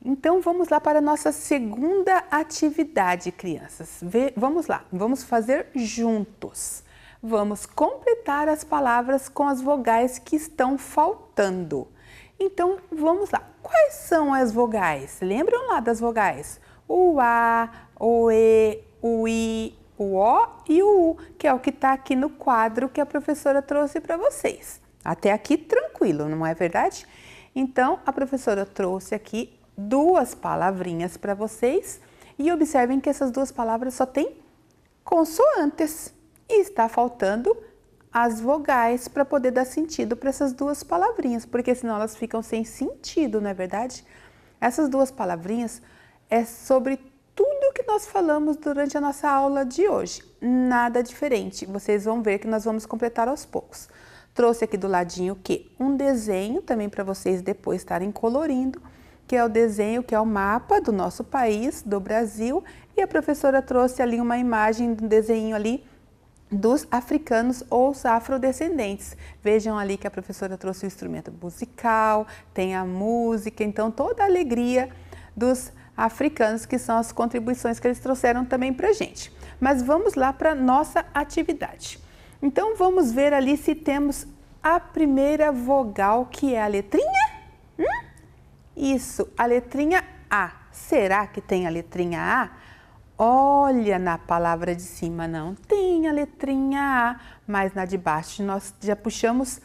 Então vamos lá para a nossa segunda atividade, crianças. Vamos lá, vamos fazer juntos. Vamos completar as palavras com as vogais que estão faltando. Então, vamos lá. Quais são as vogais? Lembram lá das vogais? O A, o E, o I, o O e o U, que é o que está aqui no quadro que a professora trouxe para vocês. Até aqui tranquilo, não é verdade? Então, a professora trouxe aqui duas palavrinhas para vocês e observem que essas duas palavras só têm consoantes. E está faltando as vogais para poder dar sentido para essas duas palavrinhas, porque senão elas ficam sem sentido, não é verdade? Essas duas palavrinhas é sobre tudo que nós falamos durante a nossa aula de hoje, nada diferente. Vocês vão ver que nós vamos completar aos poucos. Trouxe aqui do ladinho o quê? Um desenho também para vocês depois estarem colorindo, que é o desenho, que é o mapa do nosso país, do Brasil. E a professora trouxe ali uma imagem do desenho ali dos africanos ou os afrodescendentes. Vejam ali que a professora trouxe o instrumento musical, tem a música, então toda a alegria dos africanos, que são as contribuições que eles trouxeram também para a gente. Mas vamos lá para a nossa atividade. Então vamos ver ali se temos a primeira vogal, que é a letrinha? Isso, a letrinha A. Será que tem a letrinha A? Olha, na palavra de cima não tem a letrinha A, mas na de baixo nós já puxamos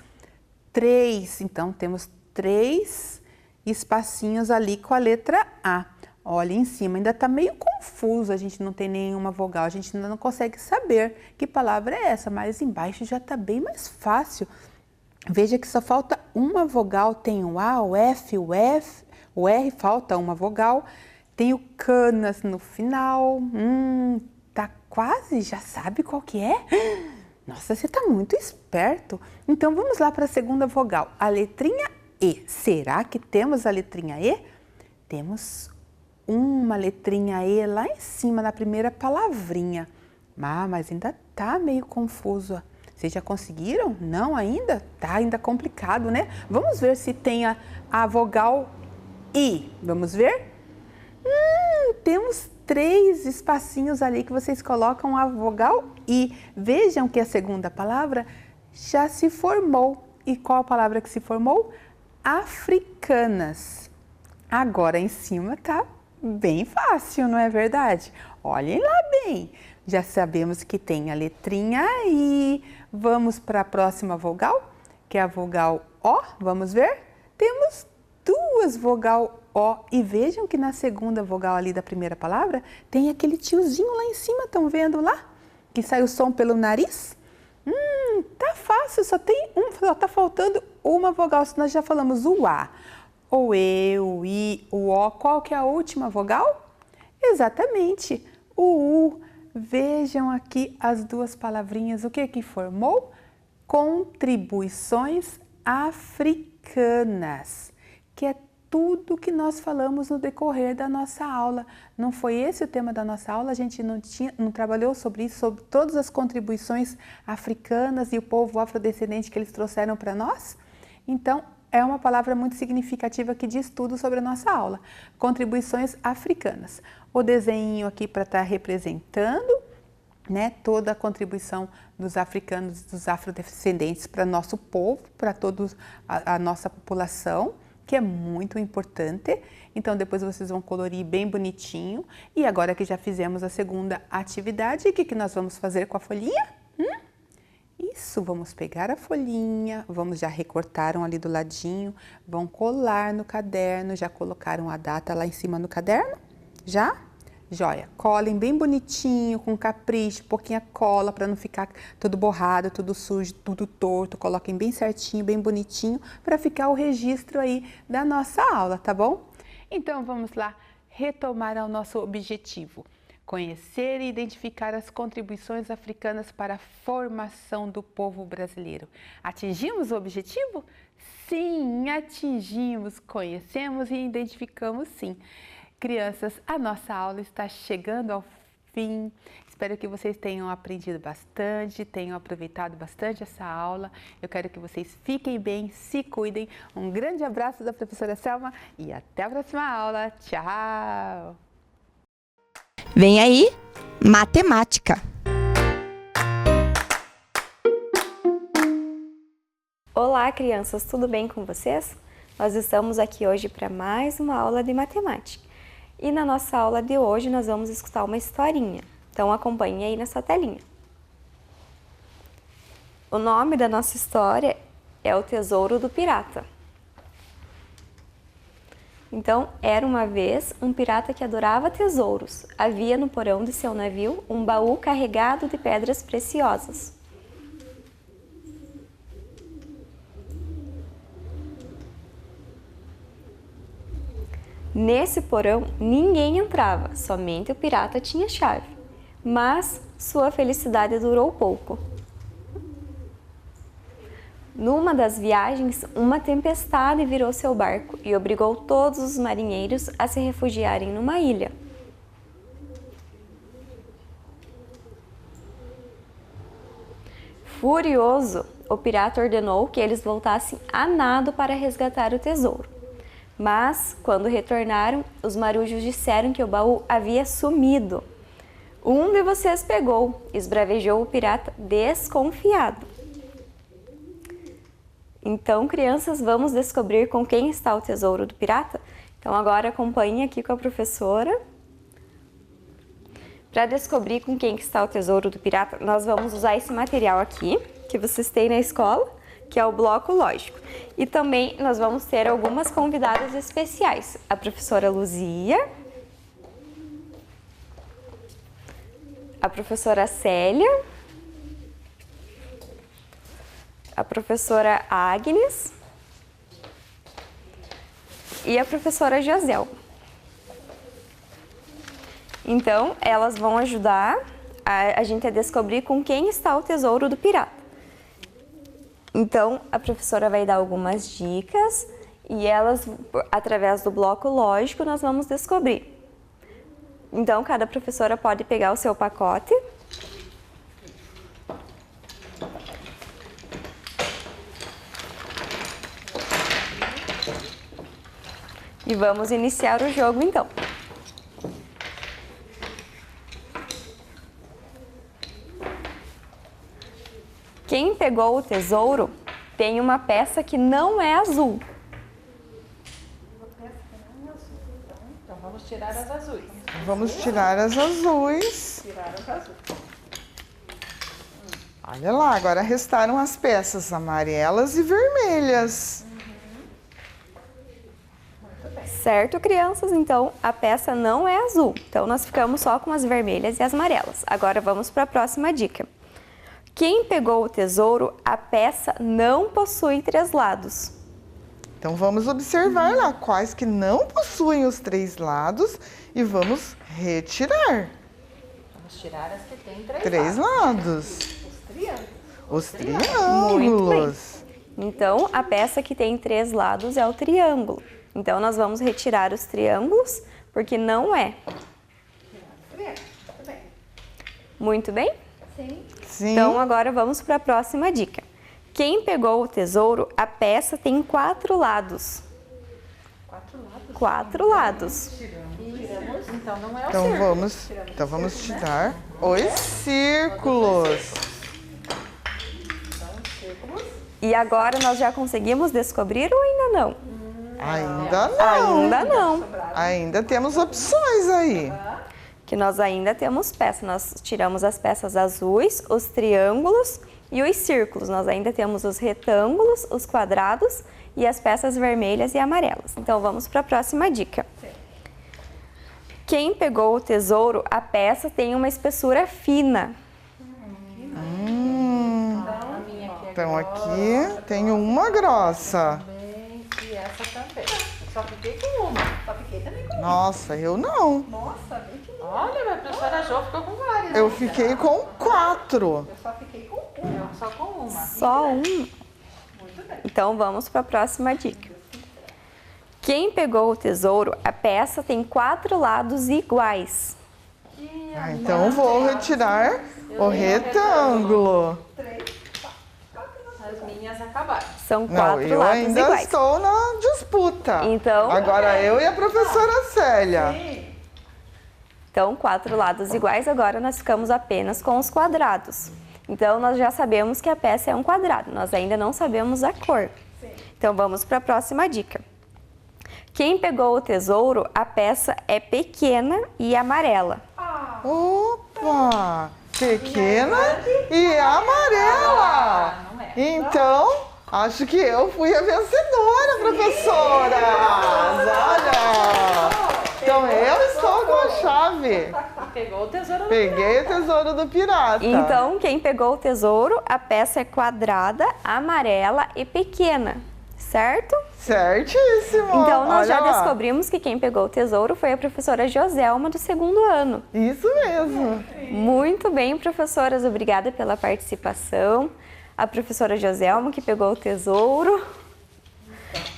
3. Então temos 3 espacinhos ali com a letra A. Olha, em cima ainda está meio confuso, a gente não tem nenhuma vogal, a gente ainda não consegue saber que palavra é essa, mas embaixo já está bem mais fácil. Veja que só falta uma vogal, tem o A, o F, o R, falta uma vogal, tem o canas no final, tá quase, já sabe qual que é? Nossa, você está muito esperto. Então vamos lá para a segunda vogal, a letrinha E. Será que temos a letrinha E? Temos uma letrinha E lá em cima, na primeira palavrinha. Mas ainda tá meio confuso. Vocês já conseguiram? Não ainda? Tá ainda complicado, né? Vamos ver se tem a vogal I. Vamos ver? Temos 3 espacinhos ali que vocês colocam a vogal I. Vejam que a segunda palavra já se formou. E qual a palavra que se formou? Africanas. Agora em cima tá bem fácil, não é verdade? Olhem lá bem. Já sabemos que tem a letrinha I. Vamos para a próxima vogal, que é a vogal O. Vamos ver? Temos 2 vogal O. E vejam que na segunda vogal ali da primeira palavra, tem aquele tiozinho lá em cima, estão vendo lá? Que sai o som pelo nariz? Tá fácil, só tá faltando uma vogal, se nós já falamos o A. O E, o I, o O. Qual que é a última vogal? Exatamente, o U. Vejam aqui as 2 palavrinhas, o que formou? Contribuições africanas, que é tudo que nós falamos no decorrer da nossa aula. Não foi esse o tema da nossa aula? A gente não trabalhou sobre isso, sobre todas as contribuições africanas e o povo afrodescendente que eles trouxeram para nós? Então, é uma palavra muito significativa que diz tudo sobre a nossa aula. Contribuições africanas. O desenho aqui para estar representando, né, toda a contribuição dos africanos, dos afrodescendentes para nosso povo, para toda a nossa população, que é muito importante. Então, depois vocês vão colorir bem bonitinho. E agora que já fizemos a segunda atividade, o que nós vamos fazer com a folhinha? Isso, vamos pegar a folhinha, já recortaram ali do ladinho, vão colar no caderno, já colocaram a data lá em cima no caderno? Já? Joia, colhem bem bonitinho, com capricho, pouquinha cola para não ficar tudo borrado, tudo sujo, tudo torto. Coloquem bem certinho, bem bonitinho, para ficar o registro aí da nossa aula, tá bom? Então vamos lá retomar ao nosso objetivo. Conhecer e identificar as contribuições africanas para a formação do povo brasileiro. Atingimos o objetivo? Sim, atingimos, conhecemos e identificamos sim. Crianças, a nossa aula está chegando ao fim. Espero que vocês tenham aprendido bastante, tenham aproveitado bastante essa aula. Eu quero que vocês fiquem bem, se cuidem. Um grande abraço da professora Selma e até a próxima aula. Tchau! Vem aí, matemática. Olá, crianças, tudo bem com vocês? Nós estamos aqui hoje para mais uma aula de matemática. E na nossa aula de hoje nós vamos escutar uma historinha. Então acompanhe aí nessa telinha. O nome da nossa história é O Tesouro do Pirata. Então, era uma vez um pirata que adorava tesouros. Havia no porão de seu navio um baú carregado de pedras preciosas. Nesse porão, ninguém entrava, somente o pirata tinha chave. Mas sua felicidade durou pouco. Numa das viagens, uma tempestade virou seu barco e obrigou todos os marinheiros a se refugiarem numa ilha. Furioso, o pirata ordenou que eles voltassem a nado para resgatar o tesouro. Mas, quando retornaram, os marujos disseram que o baú havia sumido. Um de vocês pegou, esbravejou o pirata desconfiado. Então, crianças, vamos descobrir com quem está o tesouro do pirata? Então, agora acompanhem aqui com a professora. Para descobrir com quem está o tesouro do pirata, nós vamos usar esse material aqui, que vocês têm na escola, que é o bloco lógico. E também nós vamos ter algumas convidadas especiais. A professora Luzia, a professora Célia, a professora Agnes e a professora Josel. Então, elas vão ajudar a gente a descobrir com quem está o tesouro do pirata. Então, a professora vai dar algumas dicas e elas, através do bloco lógico, nós vamos descobrir. Então, cada professora pode pegar o seu pacote. E vamos iniciar o jogo, então. Quem pegou o tesouro tem uma peça que não é azul. Então vamos tirar as azuis. Vamos tirar as azuis. Tirar as azuis. Olha lá, agora restaram as peças amarelas e vermelhas. Certo, crianças? Então, a peça não é azul. Então, nós ficamos só com as vermelhas e as amarelas. Agora, vamos para a próxima dica. Quem pegou o tesouro, a peça não possui 3 lados. Então, vamos observar lá quais que não possuem os 3 lados e vamos retirar. Vamos tirar as que têm 3 lados. Os triângulos. Os triângulos. Então, a peça que tem 3 lados é o triângulo. Então, nós vamos retirar os triângulos, porque não é. Muito bem? Sim. Então, agora vamos para a próxima dica. Quem pegou o tesouro, a peça tem 4 lados. 4 lados. Tiramos, então não é o Então círculo. vamos tirar os círculos. E agora nós já conseguimos descobrir ou ainda não? Ainda não. Ainda não. Ainda temos opções aí. Que nós ainda temos peças. Nós tiramos as peças azuis, os triângulos e os círculos. Nós ainda temos os retângulos, os quadrados e as peças vermelhas e amarelas. Então, vamos para a próxima dica. Quem pegou o tesouro, a peça tem uma espessura fina. Então, aqui tem uma grossa. E essa também. Só fiquei com uma. Só fiquei também com uma. Nossa, eu não. Nossa, bem que olha, minha professora Jo ficou com várias. Eu fiquei com 4. Eu só fiquei com uma. Só com uma. Só um. Muito bem. Então, vamos para a próxima dica. Quem pegou o tesouro, a peça tem 4 lados iguais. Então, vou retirar o retângulo. As minhas acabaram. São 4 Não, eu lados ainda iguais. estou na disputa. Então- Agora eu e a professora Célia. Então, 4 lados iguais, agora nós ficamos apenas com os quadrados. Então, nós já sabemos que a peça é um quadrado, nós ainda não sabemos a cor. Então, vamos para a próxima dica. Quem pegou o tesouro, a peça é pequena e amarela. Opa! Pequena e amarela. Então, acho que eu fui a vencedora, professora. Olha! Então, eu estou com a chave. Pegou o tesouro. Peguei o tesouro do pirata. Então, quem pegou o tesouro, a peça é quadrada, amarela e pequena, certo? Certíssimo. Então, nós Olha já lá. descobrimos que quem pegou o tesouro foi a professora Joselma, do 2º ano. Isso mesmo. Muito bem, professoras, obrigada pela participação. a professora Joselma, que pegou o tesouro.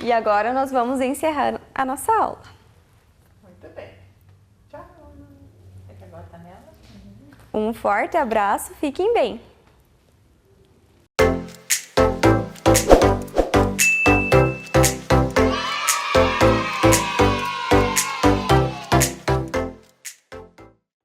E agora nós vamos encerrar a nossa aula. Muito bem. Tchau. É que agora tá nela? Um forte abraço, fiquem bem!